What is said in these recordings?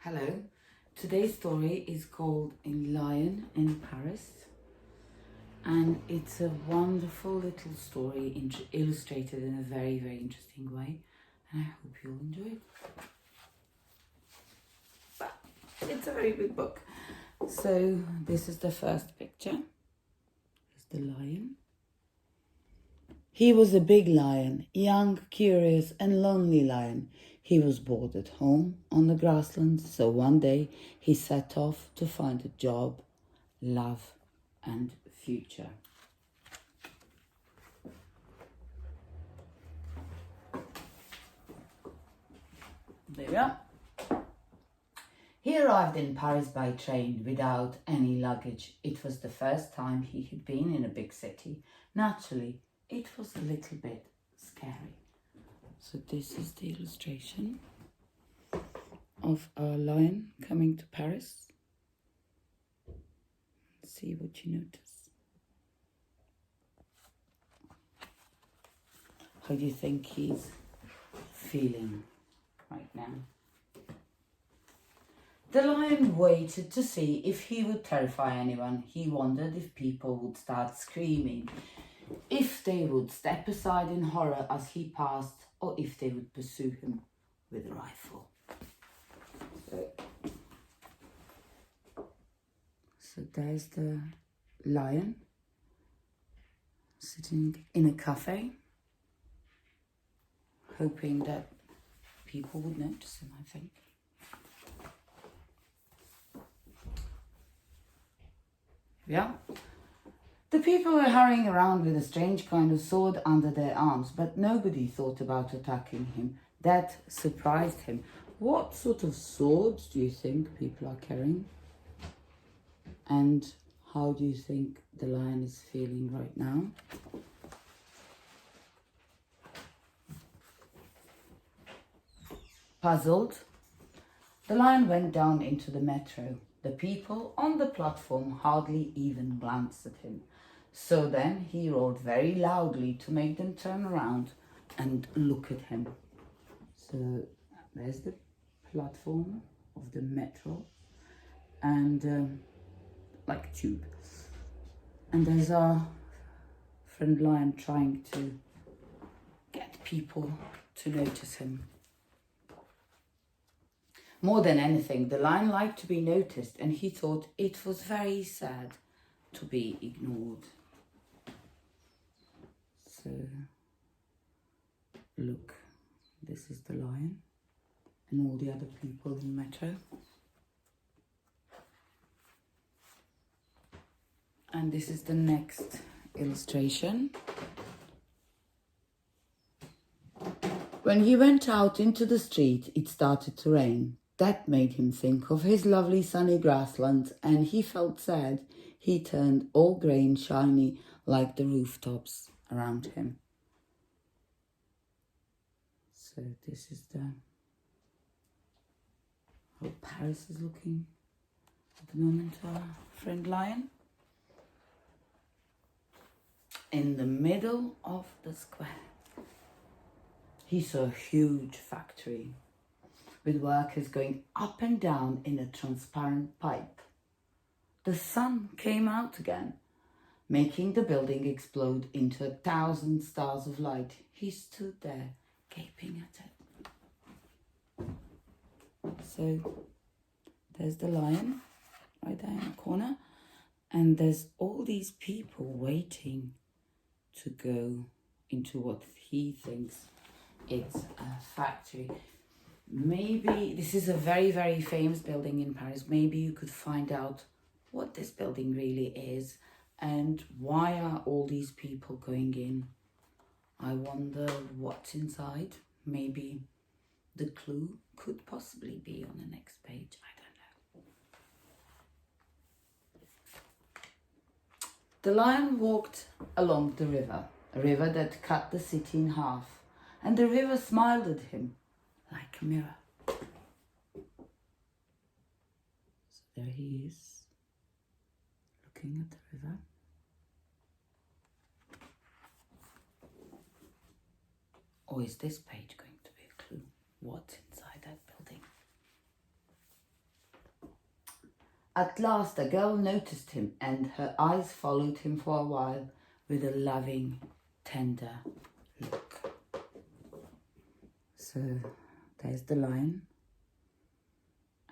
Hello, today's story is called A Lion in Paris, and it's a wonderful little story illustrated in a very, very interesting way, and I hope you'll enjoy it. But it's a very big book. So this is the first picture. It's the lion. He was a big lion, young, curious and lonely lion. He was bored at home on the grasslands, so one day he set off to find a job, love and future. There we are. He arrived in Paris by train without any luggage. It was the first time he had been in a big city. Naturally, it was a little bit scary. So this is the illustration of our lion coming to Paris. Let's see what you notice. How do you think he's feeling right now? The lion waited to see if he would terrify anyone. He wondered if people would start screaming, if they would step aside in horror as he passed, or if they would pursue him with a rifle. So there's the lion sitting in a cafe, hoping that people would notice him, I think. Yeah. The people were hurrying around with a strange kind of sword under their arms, but nobody thought about attacking him. That surprised him. What sort of swords do you think people are carrying? And how do you think the lion is feeling right now? Puzzled, the lion went down into the metro. The people on the platform hardly even glanced at him. So then he roared very loudly to make them turn around and look at him. So there's the platform of the metro and like tube. And there's our friend lion trying to get people to notice him. More than anything, the lion liked to be noticed, and he thought it was very sad to be ignored. So, look, this is the lion and all the other people in the metro. And this is the next illustration. When he went out into the street, it started to rain. That made him think of his lovely sunny grasslands, and he felt sad. He turned all grey and shiny like the rooftops around him. So this is how Paris is looking at the moment, our friend lion. In the middle of the square, he saw a huge factory with workers going up and down in a transparent pipe. The sun came out again, making the building explode into 1,000 stars of light. He stood there, gaping at it. So there's the lion right there in the corner, and there's all these people waiting to go into what he thinks it's a factory. Maybe this is a very, very famous building in Paris. Maybe you could find out what this building really is and why are all these people going in. I wonder what's inside. Maybe the clue could possibly be on the next page. I don't know. The lion walked along the river, a river that cut the city in half, and the river smiled at him like a mirror. So there he is, looking at the river. Or is this page going to be a clue? What's inside that building? At last a girl noticed him, and her eyes followed him for a while with a loving, tender look. So there's the lion,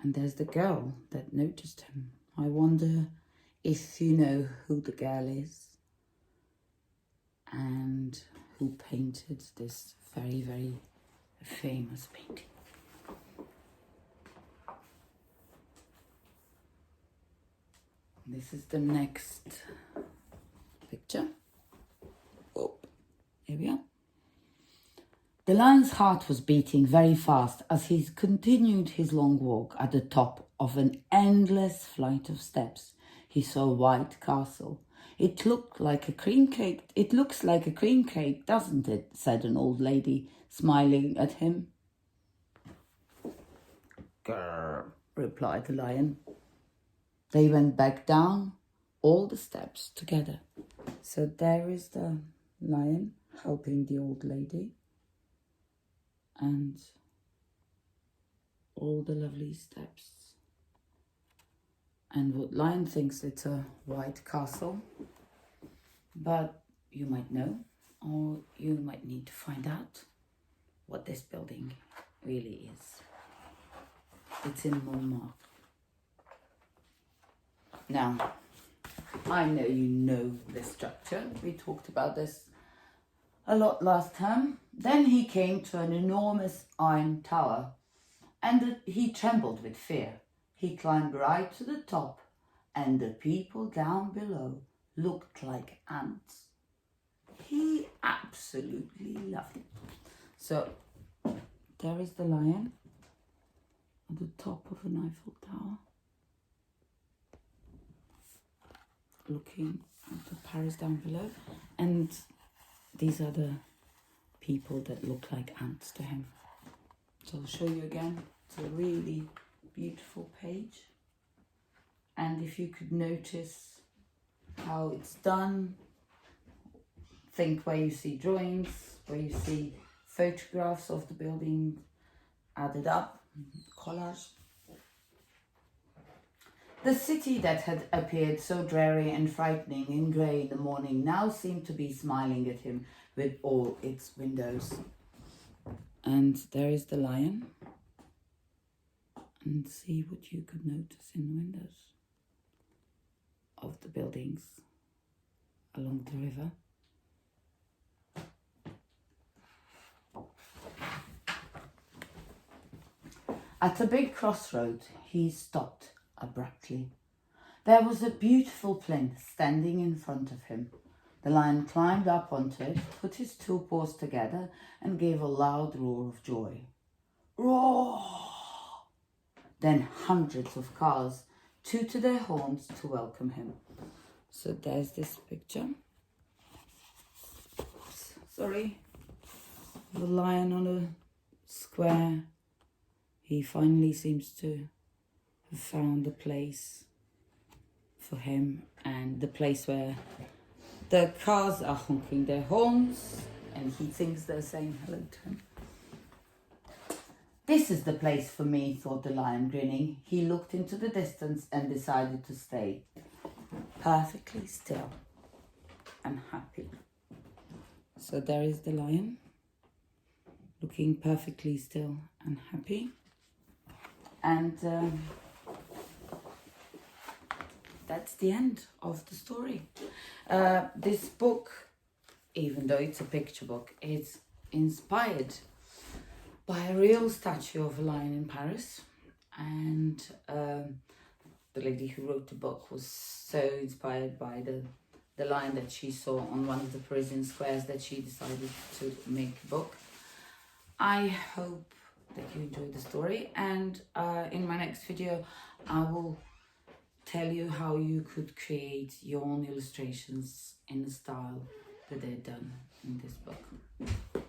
and there's the girl that noticed him. I wonder if you know who the girl is and who painted this very, very famous painting. This is the next picture. Oh, here we are. The lion's heart was beating very fast as he continued his long walk. At the top of an endless flight of steps, he saw a white castle. It looked like a cream cake. It looks like a cream cake, doesn't it? Said an old lady, smiling at him. Grr, replied the lion. They went back down all the steps together. So there is the lion helping the old lady. And all the lovely steps. And what lion thinks it's a white castle, but you might know, or you might need to find out what this building really is. It's in Montmartre. Now, I know you know this structure. We talked about this a lot last time. Then he came to an enormous iron tower, and he trembled with fear. He climbed right to the top, and the people down below looked like ants. He absolutely loved it. So there is the lion at the top of an Eiffel Tower, looking at the Paris down below, and these are the people that look like ants to him. So I'll show you again. It's a really beautiful page. And if you could notice how it's done, think where you see drawings, where you see photographs of the building added up, collage. The city that had appeared so dreary and frightening and grey in the morning now seemed to be smiling at him with all its windows. And there is the lion. And see what you could notice in the windows of the buildings along the river. At a big crossroad, he stopped abruptly. There was a beautiful plinth standing in front of him. The lion climbed up onto it, put his two paws together, and gave a loud roar of joy. Roar! Then hundreds of cars tooted their horns to welcome him. So there's this picture. Sorry. The lion on a square. He finally seems to have found a place for him, and the place where the cars are honking their horns and he thinks they're saying hello to him. This is the place for me, thought the lion, grinning. He looked into the distance and decided to stay perfectly still and happy. So there is the lion, looking perfectly still and happy. And that's the end of the story. This book, even though it's a picture book, is inspired by a real statue of a lion in Paris. And the lady who wrote the book was so inspired by the lion that she saw on one of the Parisian squares that she decided to make a book. I hope that you enjoyed the story, and in my next video I will tell you how you could create your own illustrations in the style that they're done in this book.